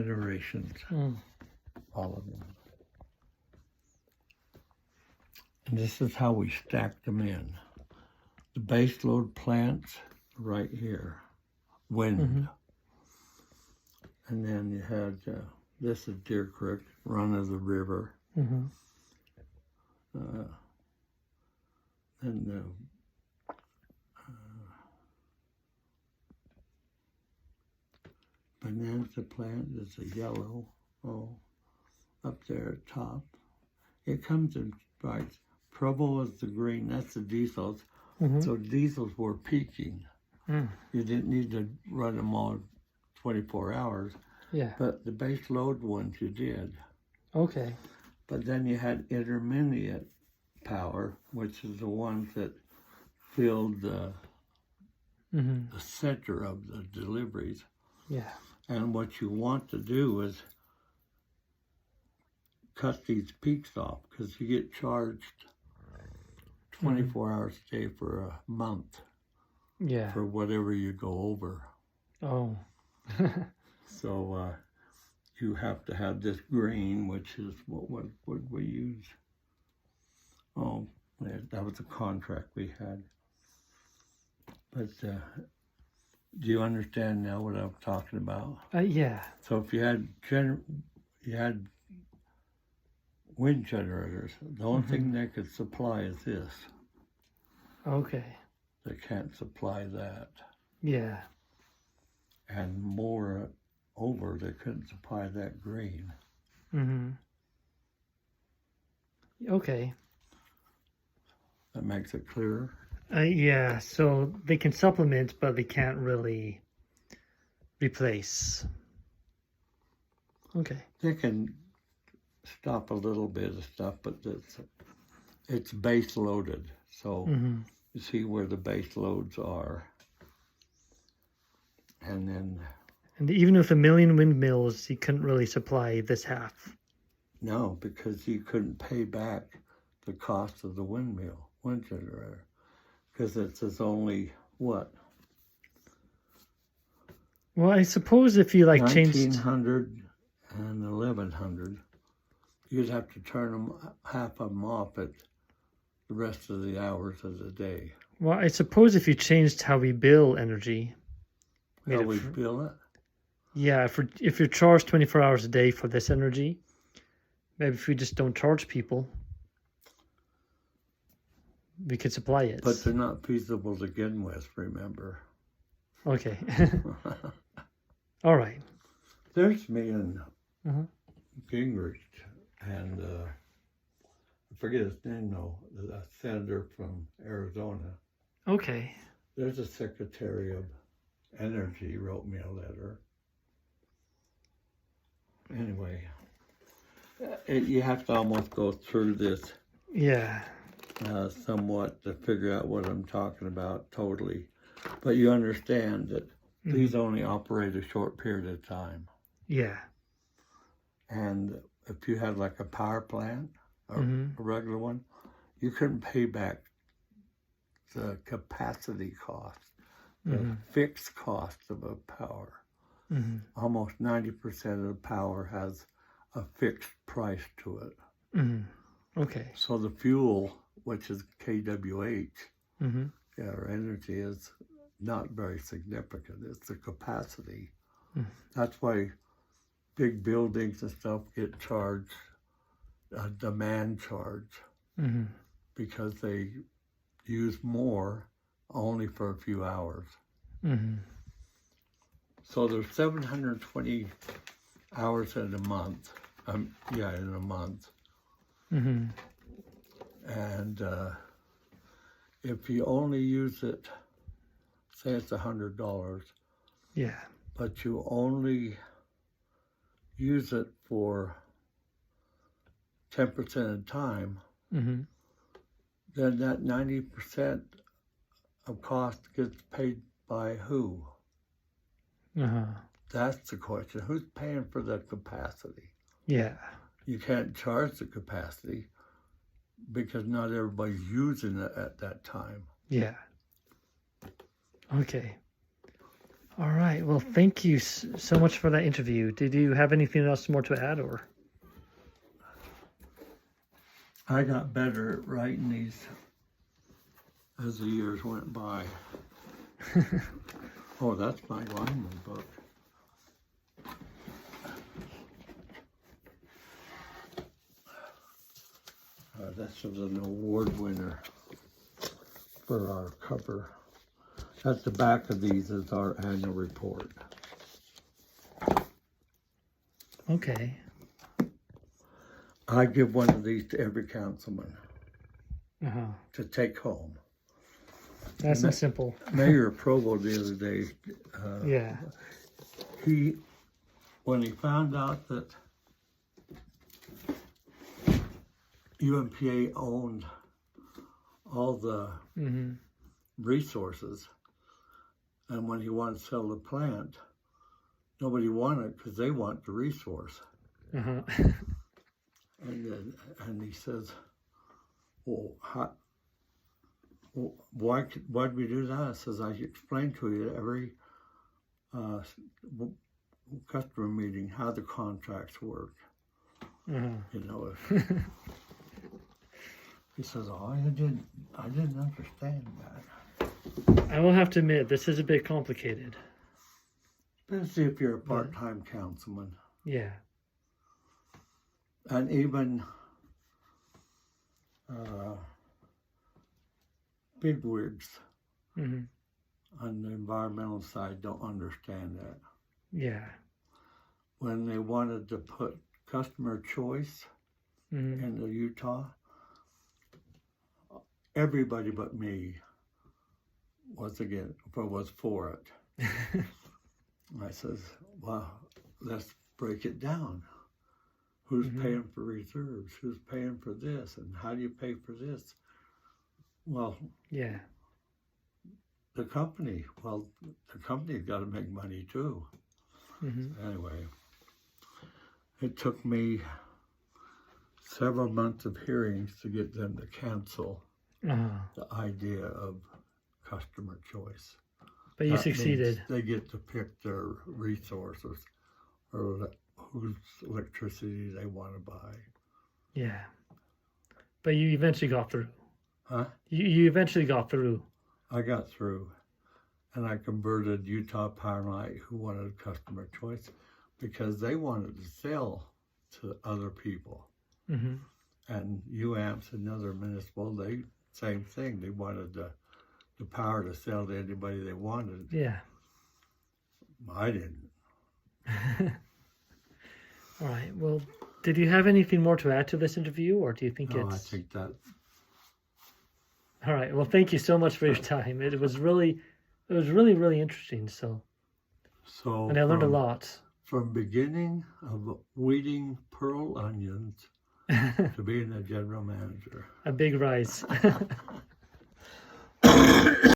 generations, all of them. And this is how we stacked them in. The base load plants right here, wind. And then you had, this is Deer Creek, run of the river. And the bonanza plant is a yellow, up there at top. It comes in stripes. Provo is the green, that's the diesels. So diesels were peaking. You didn't need to run them all 24 hours. Yeah. But the base load ones you did. Okay. But then you had intermediate power, which is the ones that filled the center of the deliveries. Yeah. And what you want to do is cut these peaks off because you get charged 24 hours a day for a month. Yeah. For whatever you go over. Oh. So you have to have this green, which is what we use. Oh, that was a contract we had. But do you understand now what I'm talking about? Yeah. So if you had wind generators, the only thing they could supply is this. Okay. They can't supply that. Yeah. And more over, they couldn't supply that green. Okay. That makes it clearer? Yeah, so they can supplement, but they can't really replace. Okay. They can stop a little bit of stuff, but it's base loaded. So you see where the base loads are. And then... And even with 1 million windmills, you couldn't really supply this half. No, because you couldn't pay back the cost of the wind generator. Because it's only, what? Well, I suppose if you changed... 1,900 and 1,100, you'd have to turn them, half of them off at the rest of the hours of the day. Well, I suppose if you changed how we bill energy... How we bill it? Yeah, if you're charged 24 hours a day for this energy, maybe if we just don't charge people, we could supply it. But they're not feasible to begin with, remember. Okay. All right. There's me and Gingrich, and I forget his name though, the senator from Arizona. Okay. There's a Secretary of Energy wrote me a letter. Anyway, you have to almost go through this. Yeah. Somewhat to figure out what I'm talking about totally. But you understand that these only operate a short period of time. Yeah. And if you had like a power plant, a regular one, you couldn't pay back the capacity cost, the fixed cost of a power. Almost 90% of the power has a fixed price to it. Okay. So the fuel, which is kWh, our energy, is not very significant. It's the capacity. That's why big buildings and stuff get charged a demand charge because they use more only for a few hours. So there's 720 hours in a month. In a month. And if you only use it, say it's $100. Yeah. But you only use it for 10% of the time, then that 90% of cost gets paid by who? That's the question. Who's paying for the capacity? Yeah. You can't charge the capacity because not everybody's using it at that time. Yeah. Okay. All right. Well, thank you so much for that interview. Did you have anything else more to add, or? I got better at writing these as the years went by. Oh, that's my lineman book. This was an award winner for our cover. At the back of these is our annual report. Okay. I give one of these to every councilman Uh-huh. to take home. That's not simple. Mayor Provo the other day, Yeah. when he found out that UMPA owned all the resources, and when he wanted to sell the plant, nobody wanted it because they want the resource. Uh-huh. And he says, well, why'd we do that? I says, I explained to you at every customer meeting how the contracts work. You know. He says, oh, I didn't understand that. I will have to admit, this is a bit complicated. Especially if you're a part-time councilman. Yeah. And even bigwigs on the environmental side don't understand that. Yeah. When they wanted to put customer choice in the Utah, everybody but me was for it. I says, well, let's break it down. Who's paying for reserves? Who's paying for this? And how do you pay for this? Well, yeah. the company's got to make money too. Anyway, it took me several months of hearings to get them to cancel the idea of customer choice. But you succeeded. They get to pick their resources or whose electricity they want to buy. Yeah. But you eventually got through. Huh? You eventually got through. I got through. And I converted Utah Power and Light, who wanted customer choice, because they wanted to sell to other people. And UAMPS, another municipal, same thing. They wanted the power to sell to anybody they wanted. Yeah. I didn't. All right. Well, did you have anything more to add to this interview, or do you think I think that. All right. Well, thank you so much for your time. It was really interesting. So and I learned a lot. From beginning of weeding pearl onions to being a general manager. A big rise.